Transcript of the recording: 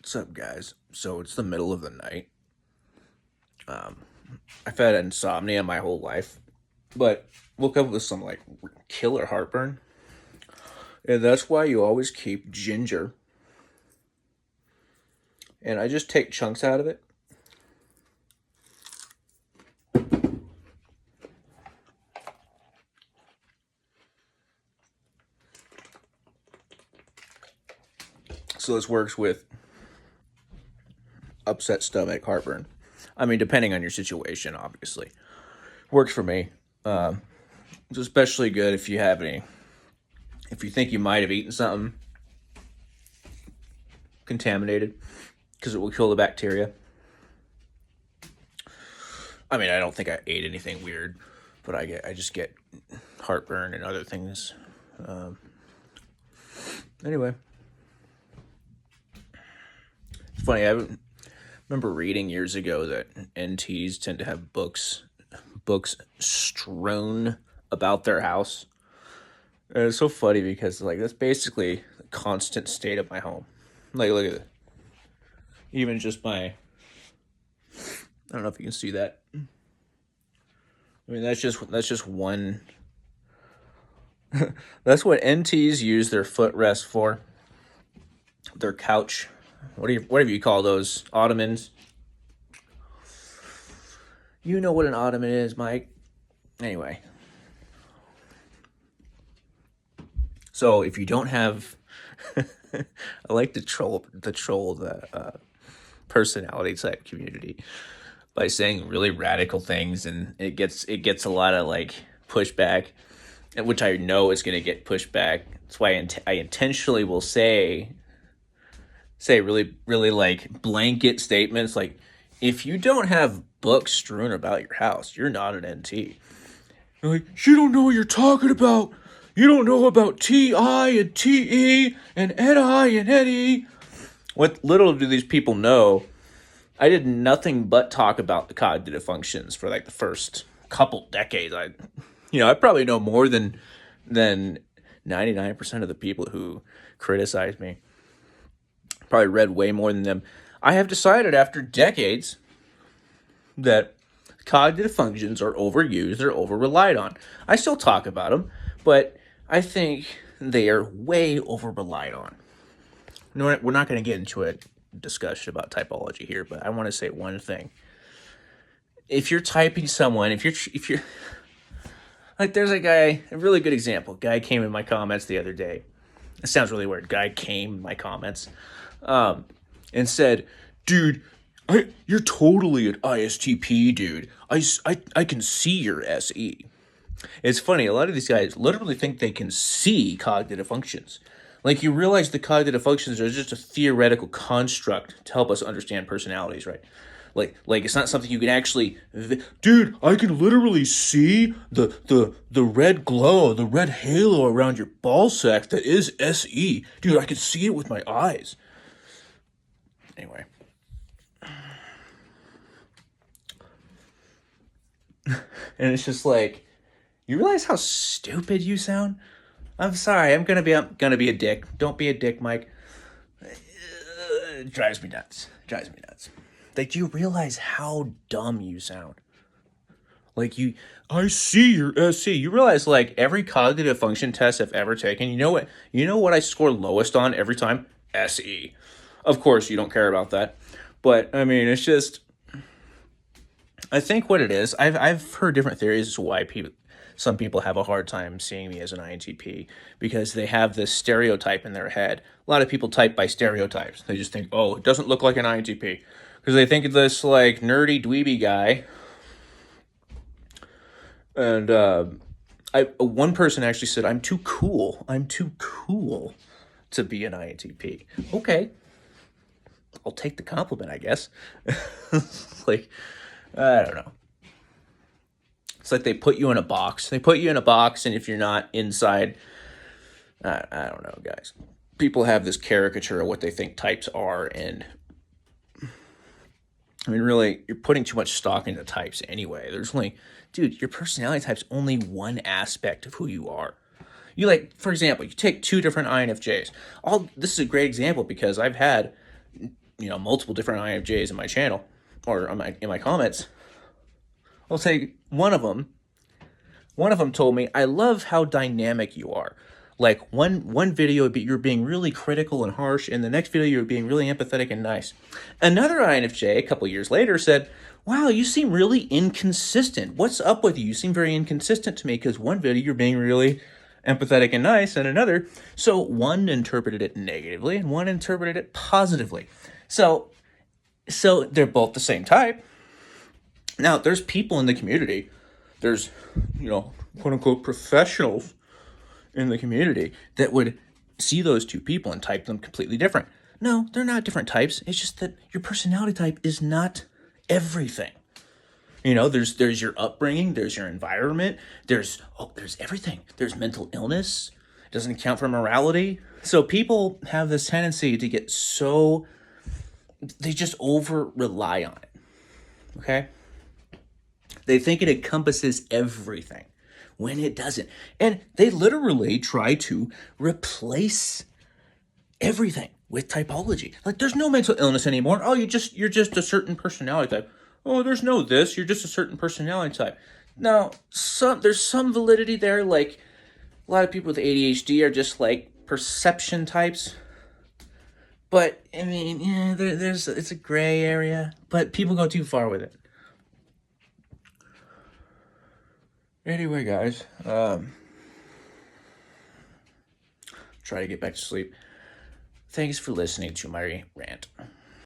What's up, guys? So it's the middle of the night. Um, I've had insomnia my whole life, but woke up with some like killer heartburn, and that's why you always keep ginger. And I just take chunks out of it. So this works with upset stomach, heartburn. I mean, depending on your situation, obviously, works for me. It's especially good if if you think you might have eaten something contaminated, because it will kill the bacteria. I mean, I don't think I ate anything weird, but I just get heartburn and other things. Um, anyway, it's funny. I remember reading years ago that NTs tend to have books strewn about their house. And it's so funny because like that's basically the constant state of my home. Like look at it. Even just my I don't know if you can see that. I mean that's just one. That's what NTs use their footrest for. Their couch. Whatever you call those ottomans. You know what an ottoman is, Mike. Anyway, so if you don't have, I like to troll the personality type community by saying really radical things, and it gets a lot of like pushback, which I know is going to get pushback. That's why I intentionally will say really like blanket statements like, if you don't have books strewn about your house, you're not an NT. You're like, you don't know what you're talking about. You don't know about TI and TE and NI and NE. What little do these people know, I did nothing but talk about the cognitive functions for like the first couple decades. I probably know more than 99% of the people who criticize me. Probably read way more than them. I have decided after decades that cognitive functions are overused, they're over relied on. I still talk about them, but I think they are way over relied on. We're not going to get into a discussion about typology here, but I want to say one thing. If you're typing someone, if you're like, there's a really good example. Guy came in my comments the other day. It sounds really weird. Guy came in my comments, and said, "Dude, you're totally an ISTP, dude. I can see your SE." It's funny, a lot of these guys literally think they can see cognitive functions. Like, you realize the cognitive functions are just a theoretical construct to help us understand personalities, right? Like it's not something you can actually. Dude, I can literally see the red glow, the red halo around your ball sack that is SE. Dude, I can see it with my eyes. Anyway. And it's just like, you realize how stupid you sound? I'm sorry. I'm gonna be a dick. Don't be a dick, Mike. It drives me nuts. Like, do you realize how dumb you sound? Like, I see your SC. You realize like every cognitive function test I've ever taken. You know what? You know what I score lowest on every time? SE. Of course, you don't care about that, but I mean, it's just. I think what it is, I've heard different theories as to why some people have a hard time seeing me as an INTP, because they have this stereotype in their head. A lot of people type by stereotypes. They just think, oh, it doesn't look like an INTP, because they think of this like nerdy dweeby guy. And one person actually said, I'm too cool. I'm too cool to be an INTP. Okay, I'll take the compliment, I guess. Like, I don't know. It's like they put you in a box. And if you're not inside, I don't know, guys. People have this caricature of what they think types are, and I mean, really, you're putting too much stock into types anyway. Dude, your personality type's only one aspect of who you are. You, like, for example, you take two different INFJs. This is a great example because I've had multiple different INFJs in my channel or in my comments. I'll say one of them told me, "I love how dynamic you are. Like one video you're being really critical and harsh, and the next video you're being really empathetic and nice." Another INFJ a couple years later said, "Wow, you seem really inconsistent. What's up with you? You seem very inconsistent to me, because one video you're being really empathetic and nice, and another." So one interpreted it negatively and one interpreted it positively. So they're both the same type. Now, there's people in the community, there's, quote unquote professionals in the community that would see those two people and type them completely different. No, they're not different types. It's just that your personality type is not everything. There's your upbringing, there's your environment, there's everything. There's mental illness. It doesn't account for morality. So people have this tendency to get they just over rely on it. Okay? They think it encompasses everything when it doesn't. And they literally try to replace everything with typology. Like, there's no mental illness anymore. Oh, you're just a certain personality type. Oh, there's no this. You're just a certain personality type. Now, there's some validity there. Like, a lot of people with ADHD are just like perception types. But I mean, it's a gray area. But people go too far with it. Anyway, guys, try to get back to sleep. Thanks for listening to my rant.